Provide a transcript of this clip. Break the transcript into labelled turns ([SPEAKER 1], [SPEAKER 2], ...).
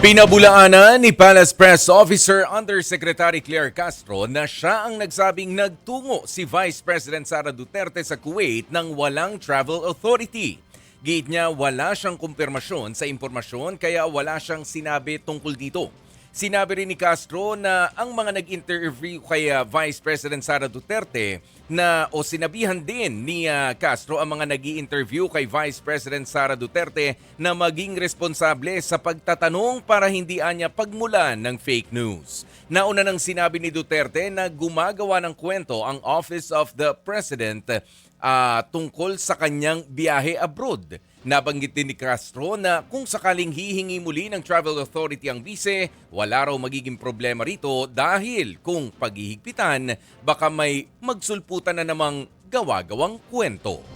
[SPEAKER 1] Pinabulaanan ni Palace Press Officer Undersecretary Claire Castro na siya ang nagsabing nagtungo si Vice President Sara Duterte sa Kuwait ng walang travel authority. Giit niya wala siyang kumpirmasyon sa impormasyon kaya wala siyang sinabi tungkol dito. Sinabi rin ni Castro na ang mga nag-interview kay Vice President Sara Duterte o sinabihan din ni Castro ang mga nag-i-interview kay Vice President Sara Duterte na maging responsable sa pagtatanong para hindi anya pagmulan ng fake news. Nauna nang sinabi ni Duterte na gumagawa ng kwento ang Office of the President tungkol sa kanyang biyahe abroad. Nabanggit din ni Castro na kung sakaling hihingi muli ng Travel Authority ang bise, wala raw magiging problema rito dahil kung paghihigpitan, baka may magsulputan na namang gawa-gawang kwento.